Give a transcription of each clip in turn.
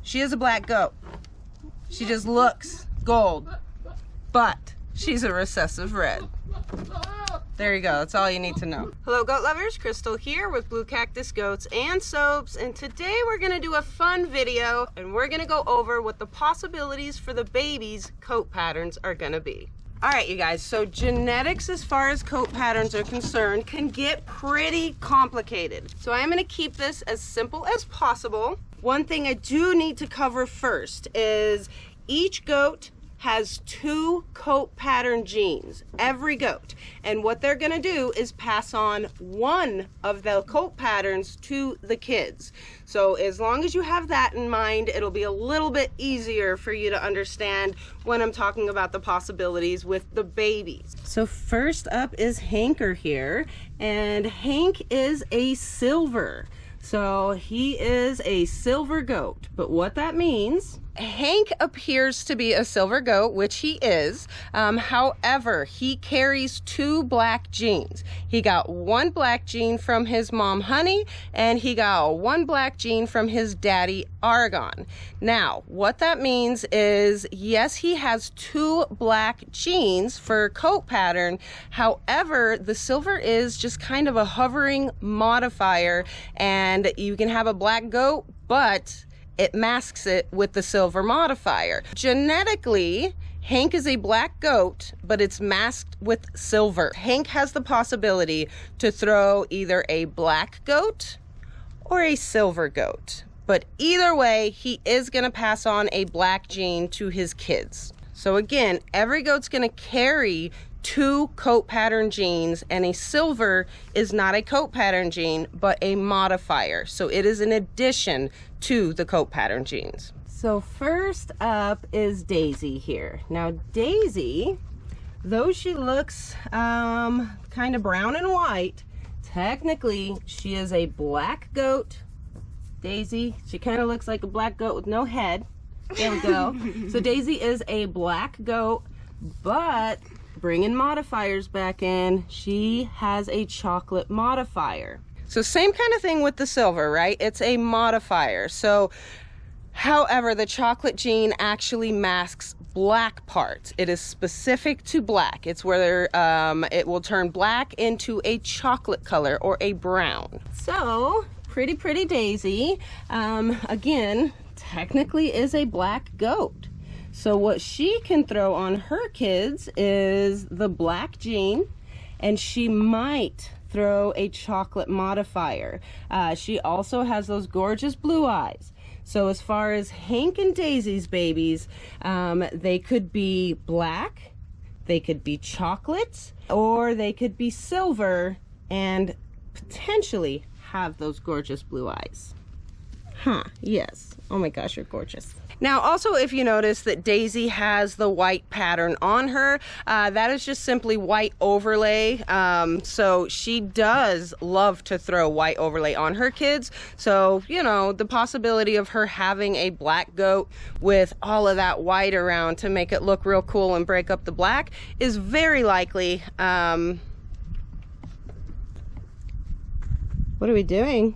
She is a black goat. She just looks gold, but she's a recessive red. There you go, that's all you need to know. Hello goat lovers, Crystal here with Blue Cactus Goats and Soaps, and today we're gonna do a fun video and we're gonna go over what the possibilities for the baby's coat patterns are gonna be. All right, you guys, so genetics as far as coat patterns are concerned can get pretty complicated. So I'm gonna keep this as simple as possible. One thing I do need to cover first is each goat has 2 coat pattern genes, every goat. And what they're gonna do is pass on one of the coat patterns to the kids. So as long as you have that in mind, it'll be a little bit easier for you to understand when I'm talking about the possibilities with the babies. So first up is Hanker here, and Hank is a silver. So he is a silver goat, but what that means, Hank appears to be a silver goat, which he is. However, he carries 2 black genes. He got 1 black gene from his mom, Honey, and he got 1 black gene from his daddy, Argon. Now, what that means is, yes, he has 2 black genes for coat pattern. However, the silver is just kind of a hovering modifier, and you can have a black goat, but it masks it with the silver modifier. Genetically, Hank is a black goat, but it's masked with silver. Hank has the possibility to throw either a black goat or a silver goat. But either way, he is gonna pass on a black gene to his kids. So again, every goat's gonna carry 2 coat pattern genes, and a silver is not a coat pattern gene, but a modifier. So it is an addition to the coat pattern genes. So first up is Daisy here. Now Daisy, though she looks kind of brown and white, technically she is a black goat. Daisy, she kind of looks like a black goat with no head. There we go. So Daisy is a black goat, but bringing modifiers back in, she has a chocolate modifier. So same kind of thing with the silver, right? It's a modifier. So, however, the chocolate gene actually masks black parts. It is specific to black. It's where it will turn black into a chocolate color or a brown. So, pretty Daisy, again, technically is a black goat. So what she can throw on her kids is the black gene, and she might throw a chocolate modifier. She also has those gorgeous blue eyes. So as far as Hank and Daisy's babies, they could be black, they could be chocolate, or they could be silver and potentially have those gorgeous blue eyes. Huh, yes. Oh my gosh, you're gorgeous. Now also, if you notice that Daisy has the white pattern on her, that is just simply white overlay. So she does love to throw white overlay on her kids. So, you know, the possibility of her having a black goat with all of that white around to make it look real cool and break up the black is very likely. What are we doing?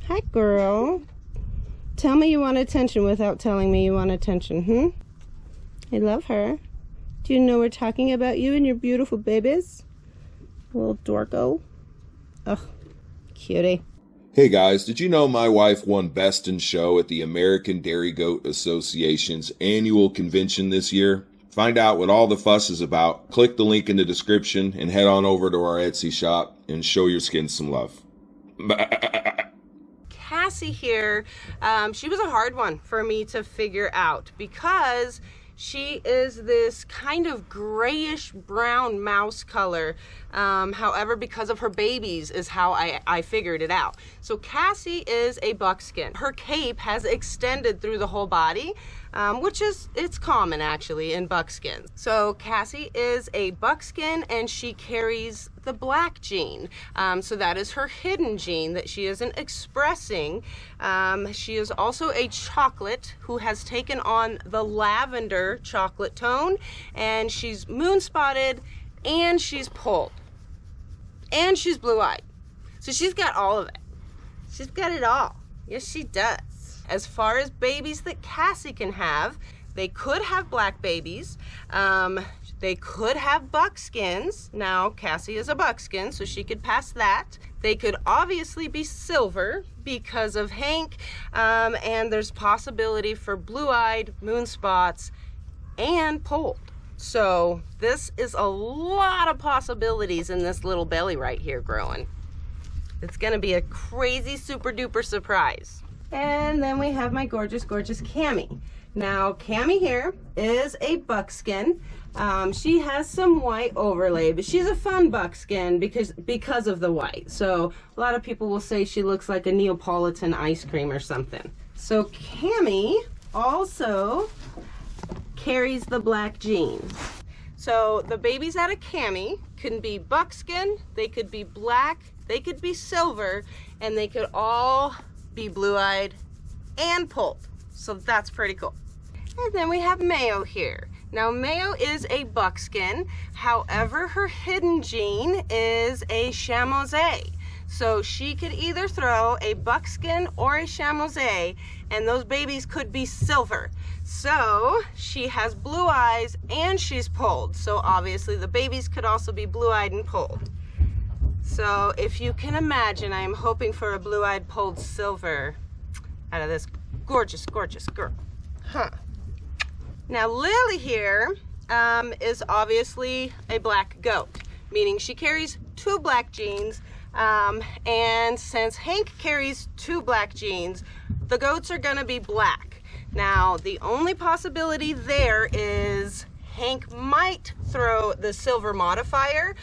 Hi, girl. Tell me you want attention without telling me you want attention, I love her. Do you know we're talking about you and your beautiful babies? Little dorko. Oh, cutie. Hey guys, did you know my wife won Best in Show at the American Dairy Goat Association's annual convention this year? Find out what all the fuss is about. Click the link in the description and head on over to our Etsy shop and show your skin some love. Cassie here, she was a hard one for me to figure out because she is this kind of grayish brown mouse color. However, because of her babies is how I figured it out. So Cassie is a buckskin. Her cape has extended through the whole body, which it's common actually in buckskin. So Cassie is a buckskin and she carries the black gene. So that is her hidden gene that she isn't expressing. She is also a chocolate who has taken on the lavender chocolate tone, and she's moon spotted, and she's pulled, and she's blue-eyed. So she's got all of it. She's got it all. Yes, she does. As far as babies that Cassie can have, they could have black babies. They could have buckskins. Now, Cassie is a buckskin, so she could pass that. They could obviously be silver because of Hank, and there's possibility for blue-eyed, moon spots, and polled. So this is a lot of possibilities in this little belly right here growing. It's gonna be a crazy super duper surprise. And then we have my gorgeous, gorgeous Cammy. Now, Cammy here is a buckskin. She has some white overlay, but she's a fun buckskin because of the white. So a lot of people will say she looks like a Neapolitan ice cream or something. So Cammy also carries the black genes. So the babies out of Cammy can be buckskin, they could be black, they could be silver, and they could all be blue-eyed and polled. So that's pretty cool. And then we have Mayo here. Now Mayo is a buckskin, however her hidden gene is a chamois. So she could either throw a buckskin or a chamois, and those babies could be silver. So she has blue eyes and she's polled. So obviously the babies could also be blue-eyed and polled. So if you can imagine, I am hoping for a blue-eyed polled silver out of this gorgeous, gorgeous girl. Huh. Now Lily here is obviously a black goat, meaning she carries 2 black genes, and since Hank carries 2 black genes, the goats are gonna be black. Now the only possibility there is Hank might throw the silver modifier,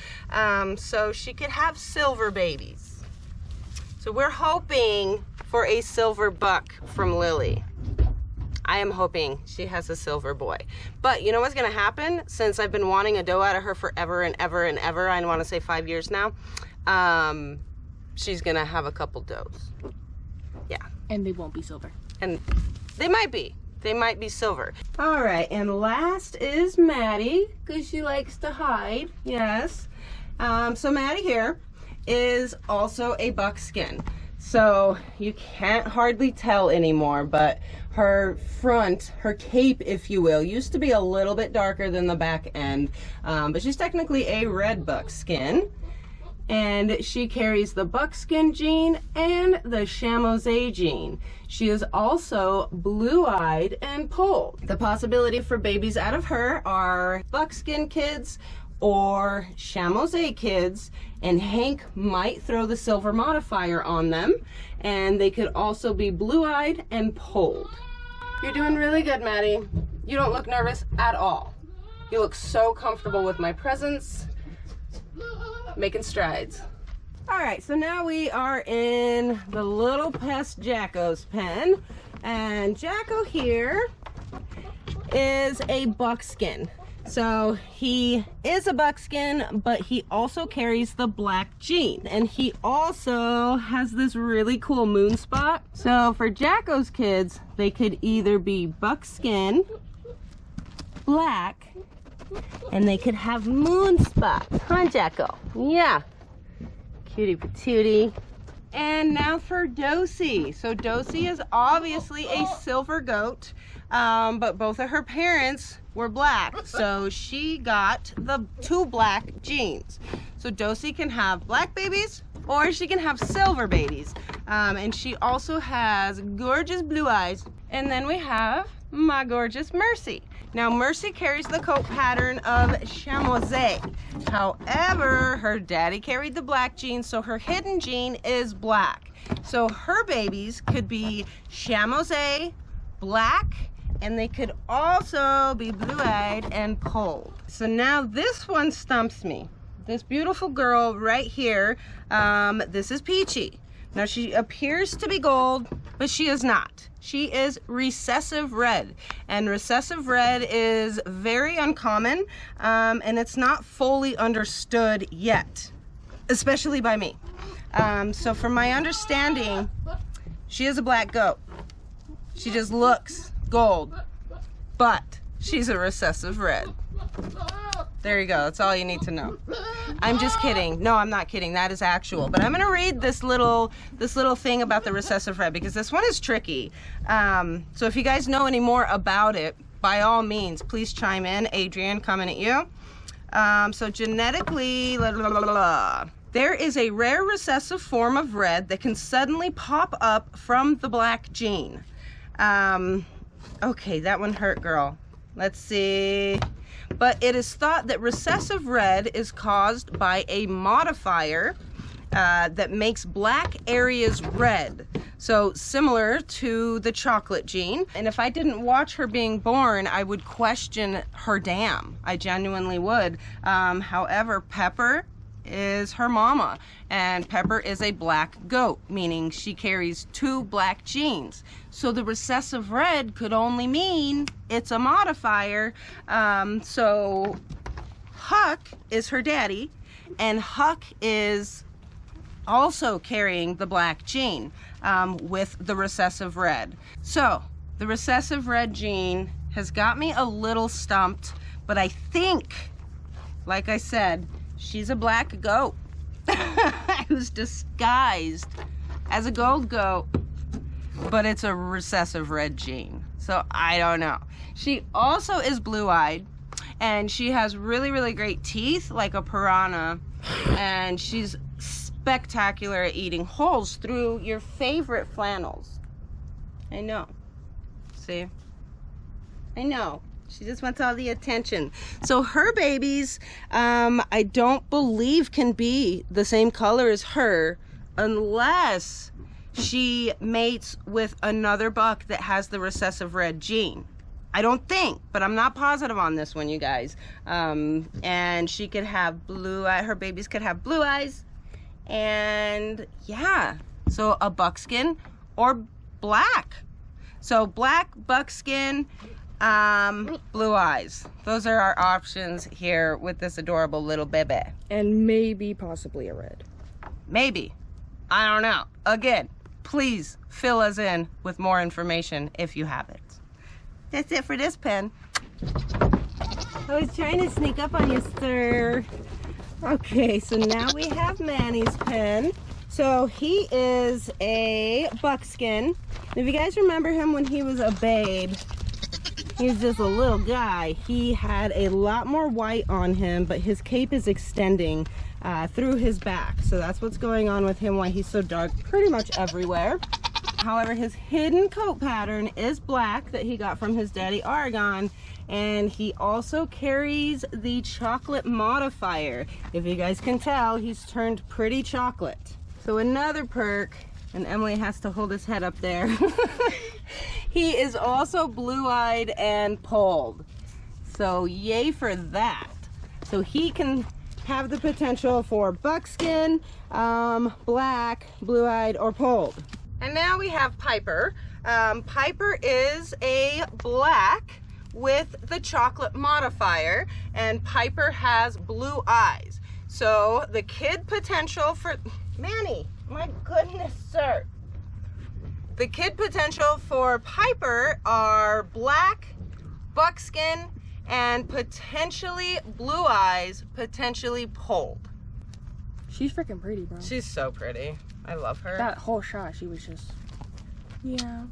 so she could have silver babies. So we're hoping for a silver buck from Lily. I am hoping she has a silver boy. But you know what's gonna happen? Since I've been wanting a doe out of her forever and ever and ever, I wanna say 5 years now, she's gonna have a couple does. Yeah. And they won't be silver. And they might be. They might be silver. All right, and last is Maddie, because she likes to hide, yes. So Maddie here is also a buckskin. So you can't hardly tell anymore, but her front, her cape, if you will, used to be a little bit darker than the back end, but she's technically a red buckskin. And she carries the buckskin gene and the chamois gene. She is also blue-eyed and polled. The possibility for babies out of her are buckskin kids or chamois kids, and Hank might throw the silver modifier on them, and they could also be blue-eyed and polled. You're doing really good, Maddie. You don't look nervous at all. You look so comfortable with my presence, making strides. All right, so now we are in the little pest Jacko's pen, and Jacko here is a buckskin. So he is a buckskin, but he also carries the black gene, and he also has this really cool moon spot. So for Jacko's kids, they could either be buckskin, black, and they could have moon spots. Huh, Jacko? Yeah. Cutie patootie. And now for Dosey. So Dosey is obviously a silver goat, but both of her parents were black. So she got the 2 black genes. So Dosey can have black babies or she can have silver babies. And she also has gorgeous blue eyes. And then we have my gorgeous Mercy. Now Mercy carries the coat pattern of chamois. However, her daddy carried the black gene, so her hidden gene is black. So her babies could be chamois, black, and they could also be blue-eyed and polled. So now this one stumps me. This beautiful girl right here, this is Peachy. Now she appears to be gold, but she is not. She is recessive red, and recessive red is very uncommon, and it's not fully understood yet, especially by me. So from my understanding, she is a black goat. She just looks gold, but she's a recessive red. There you go, that's all you need to know. I'm just kidding. No, I'm not kidding. That is actual. But I'm gonna read this little thing about the recessive red because this one is tricky. So if you guys know any more about it, by all means, please chime in. Adrian, coming at you. So genetically, there is a rare recessive form of red that can suddenly pop up from the black gene. Okay, that one hurt, girl. Let's see. But it is thought that recessive red is caused by a modifier that makes black areas red. So similar to the chocolate gene. And if I didn't watch her being born, I would question her dam. I genuinely would. However, Pepper is her mama, and Pepper is a black goat, meaning she carries 2 black genes. So the recessive red could only mean it's a modifier. So Huck is her daddy, and Huck is also carrying the black gene with the recessive red. So the recessive red gene has got me a little stumped, but I think, like I said, she's a black goat who's disguised as a gold goat, but it's a recessive red gene. So I don't know. She also is blue-eyed, and she has really, really great teeth like a piranha, and she's spectacular at eating holes through your favorite flannels. I know. See? I know. She just wants all the attention. So her babies, I don't believe can be the same color as her unless she mates with another buck that has the recessive red gene. I don't think, but I'm not positive on this one, you guys. And she could have blue eye. Her babies could have blue eyes. And yeah, so a buckskin or black. So black, buckskin, blue eyes. Those are our options here with this adorable little baby. And maybe possibly a red. Maybe. I don't know. Again, please fill us in with more information if you have it. That's it for this pen. I was trying to sneak up on you, sir. Okay, so now we have Manny's pen. So he is a buckskin. If you guys remember him when he was a babe, he was just a little guy. He had a lot more white on him, but his cape is extending through his back. So that's what's going on with him, why he's so dark pretty much everywhere. However, his hidden coat pattern is black that he got from his daddy Oregon, and he also carries the chocolate modifier. If you guys can tell, he's turned pretty chocolate. So another perk, and Emily has to hold his head up there. He is also blue-eyed and polled. So yay for that. So he can have the potential for buckskin, black, blue-eyed, or polled. And now we have Piper. Piper is a black with the chocolate modifier, and Piper has blue eyes. So the kid potential for, Manny, my goodness, sir. The kid potential for Piper are black, buckskin, and potentially blue eyes, potentially polled. She's freaking pretty, bro. She's so pretty. I love her. That whole shot, she was just, yeah.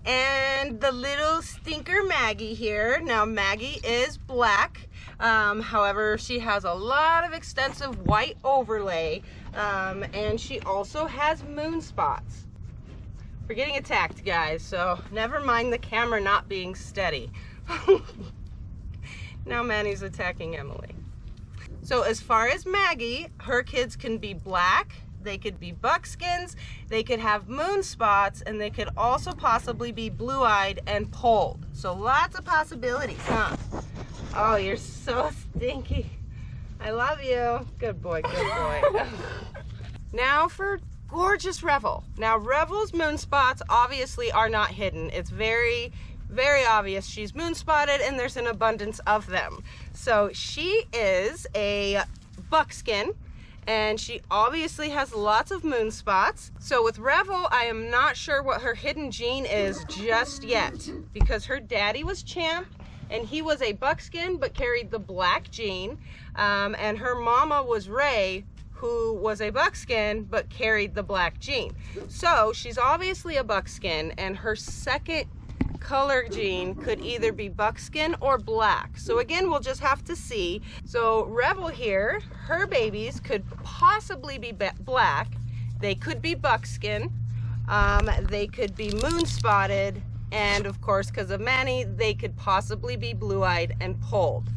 And the little stinker Maggie here. Now Maggie is black. However, she has a lot of extensive white overlay. And she also has moon spots. We're getting attacked, guys, so never mind the camera not being steady. Now Manny's attacking Emily. So as far as Maggie, her kids can be black, they could be buckskins, they could have moon spots, and they could also possibly be blue-eyed and polled. So lots of possibilities, huh? Oh, you're so stinky. I love you. Good boy, good boy. Now for gorgeous Revel. Now Revel's moon spots obviously are not hidden. It's very, very obvious she's moon spotted and there's an abundance of them. So she is a buckskin and she obviously has lots of moon spots. So with Revel, I am not sure what her hidden gene is just yet because her daddy was Champ and he was a buckskin but carried the black gene. And her mama was Ray, who was a buckskin but carried the black gene. So she's obviously a buckskin, and her second color gene could either be buckskin or black. So again, we'll just have to see. So Revel here, her babies could possibly be black. They could be buckskin. They could be moon spotted. And of course, because of Manny, they could possibly be blue-eyed and polled.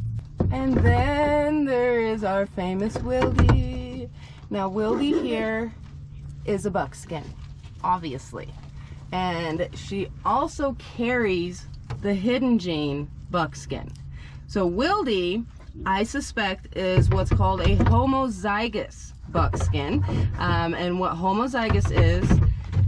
And then there is our famous Wildy. Now Wildy here is a buckskin, obviously. And she also carries the hidden gene buckskin. So Wildy, I suspect, is what's called a homozygous buckskin. And what homozygous is,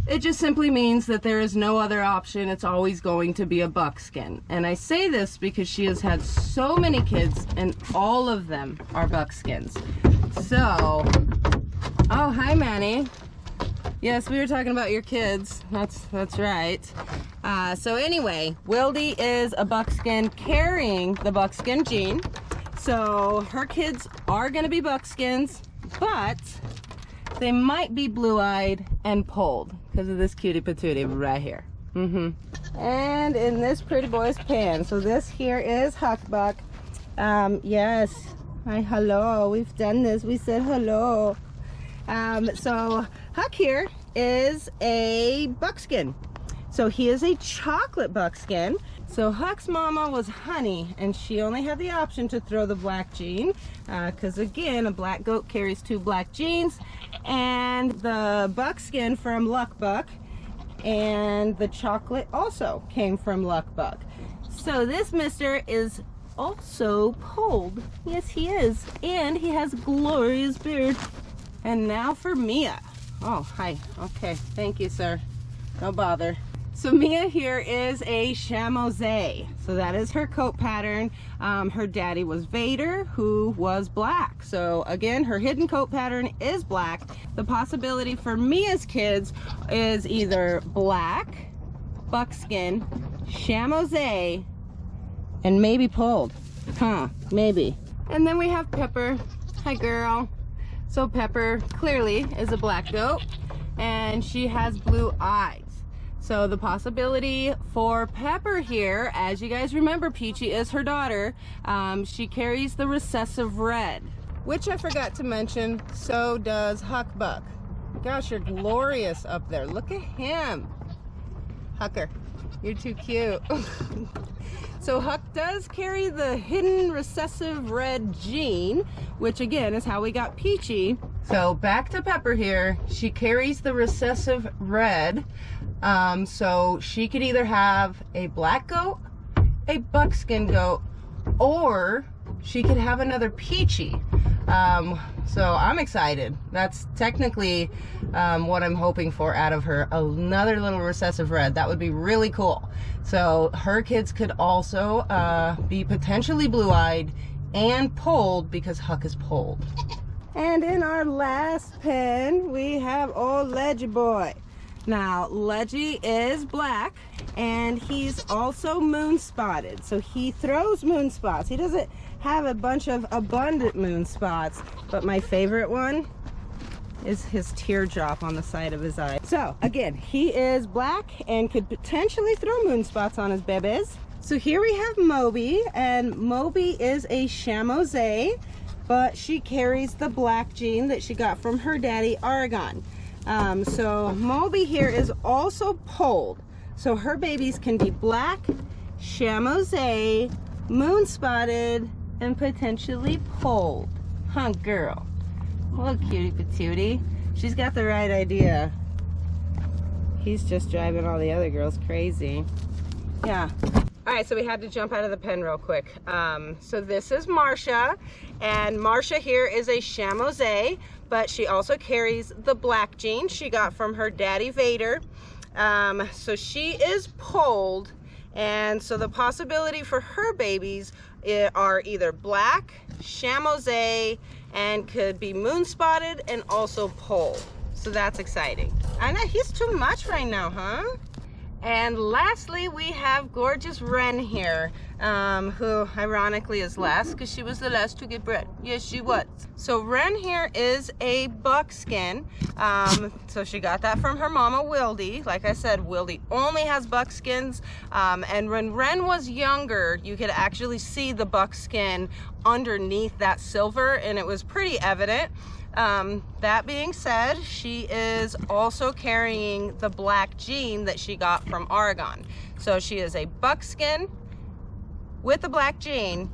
it just simply means that there is no other option. It's always going to be a buckskin. And I say this because she has had so many kids and all of them are buckskins. So, oh, hi Manny. Yes, we were talking about your kids. That's right. So anyway, Wildy is a buckskin carrying the buckskin gene. So her kids are gonna be buckskins, but they might be blue-eyed and polled because of this cutie patootie right here. And in this pretty boy's pan. So this here is Huck Buck. Yes, hi, hello. We've done this. We said hello. So Huck here is a buckskin. So he is a chocolate buckskin. So Huck's mama was Honey, and she only had the option to throw the black gene because again, a black goat carries 2 black genes, and the buckskin from Luck Buck and the chocolate also came from Luck Buck. So this mister is also polled. Yes, he is, and he has a glorious beard. And now for Mia. Oh, hi. Okay, thank you, sir. No bother. So Mia here is a chamoisé. So that is her coat pattern. Her daddy was Vader, who was black. So again, her hidden coat pattern is black. The possibility for Mia's kids is either black, buckskin, chamoisé, and maybe polled. Huh, maybe. And then we have Pepper. Hi, girl. So Pepper clearly is a black goat, and she has blue eyes. So the possibility for Pepper here, as you guys remember, Peachy is her daughter. She carries the recessive red, which I forgot to mention, so does Huck Buck. Gosh, you're glorious up there. Look at him. Hucker, you're too cute. So Huck does carry the hidden recessive red gene, which again is how we got Peachy. So back to Pepper here. She carries the recessive red. So she could either have a black goat, a buckskin goat, or she could have another Peachy. So I'm excited. That's technically what I'm hoping for out of her. Another little recessive red. That would be really cool. So her kids could also be potentially blue-eyed and polled because Huck is polled. And in our last pen, we have old Legie boy. Now, Legie is black, and he's also moon spotted. So he throws moon spots. He doesn't have a bunch of abundant moon spots, but my favorite one is his teardrop on the side of his eye. So again, he is black and could potentially throw moon spots on his babies. So here we have Moby, and Moby is a chamoisé, but she carries the black gene that she got from her daddy, Oregon. So Moby here is also polled. So her babies can be black, chamoisé, moon spotted, and potentially polled. Huh, girl? Look, cutie patootie. She's got the right idea. He's just driving all the other girls crazy. Yeah. All right, so we had to jump out of the pen real quick. So this is Marsha, and Marsha here is a chamoisé, but she also carries the black gene she got from her daddy Vader. So she is polled, and so the possibility for her babies are either black, chamoisé, and could be moon spotted and also polled. So that's exciting. I know he's too much right now, huh? And lastly, we have gorgeous Wren here, who ironically is last because she was the last to get bred. Yes, she was. So Wren here is a buckskin. So she got that from her mama, Wildy. Like I said, Wildy only has buckskins. And when Wren was younger, you could actually see the buckskin underneath that silver, and it was pretty evident. That being said, she is also carrying the black gene that she got from Oregon. So she is a buckskin with the black gene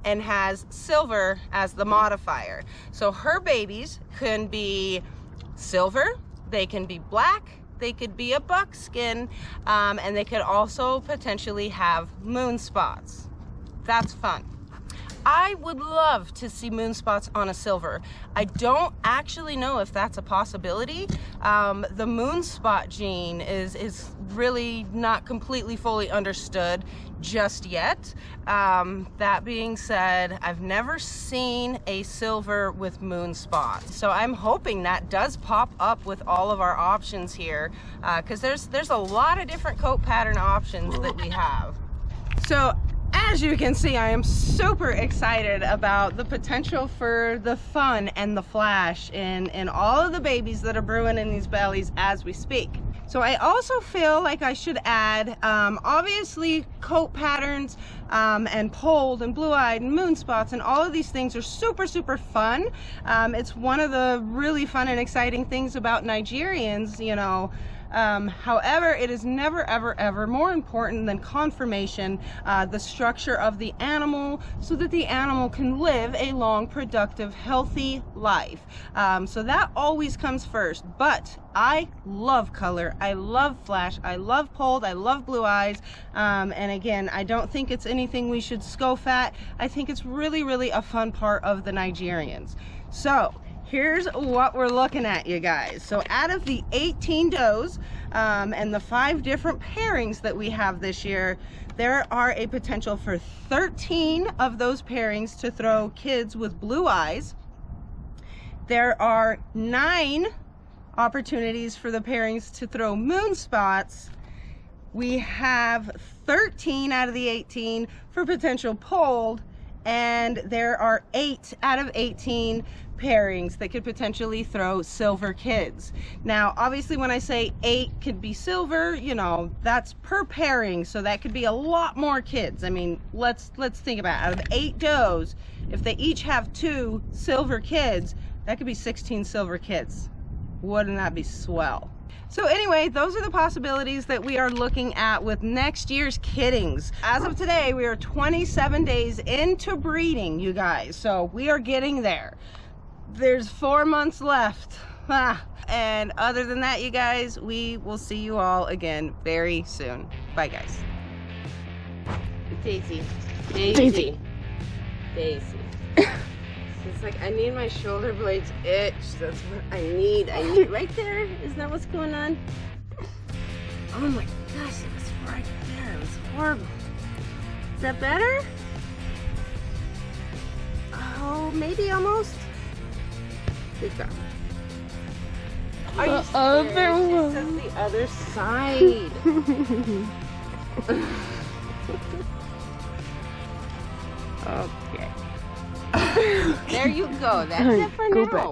and has silver as the modifier. So her babies can be silver, they can be black, they could be a buckskin, and they could also potentially have moon spots. That's fun. I would love to see moon spots on a silver. I don't actually know if that's a possibility. The moon spot gene is really not completely fully understood just yet. That being said, I've never seen a silver with moon spots. So I'm hoping that does pop up with all of our options here, because there's a lot of different coat pattern options that we have. So as you can see, I am super excited about the potential for the fun and the flash in all of the babies that are brewing in these bellies as we speak. So I also feel like I should add, obviously coat patterns and polled and blue-eyed and moon spots and all of these things are super, super fun. It's one of the really fun and exciting things about Nigerians, you know. However, it is never, ever, ever more important than conformation, the structure of the animal, so that the animal can live a long, productive, healthy life. So that always comes first. But I love color, I love flash, I love polled, I love blue eyes. And again, I don't think it's anything we should scoff at. I think it's really, really a fun part of the Nigerians. So here's what we're looking at, you guys. So out of the 18 does and the 5 different pairings that we have this year, there are a potential for 13 of those pairings to throw kids with blue eyes. There are 9 opportunities for the pairings to throw moon spots. We have 13 out of the 18 for potential polled, and there are 8 out of 18 pairings that could potentially throw silver kids. Now, obviously, when I say 8 could be silver, you know, that's per pairing, so that could be a lot more kids. I mean, let's think about it. Out of 8 does, if they each have 2 silver kids, that could be 16 silver kids. Wouldn't that be swell? So anyway, those are the possibilities that we are looking at with next year's kiddings. As of today, we are 27 days into breeding, you guys. So we are getting there. There's 4 months left. And other than that, you guys, we will see you all again very soon. Bye, guys. Daisy. Daisy. Daisy. It's like, I need my shoulder blades itch. That's what I need. I need right there. Isn't that what's going on? Oh my gosh, it was right there. It was horrible. Is that better? Oh, maybe almost. Good job. Are you scared? She says the other side. Okay. There you go. That's it for now.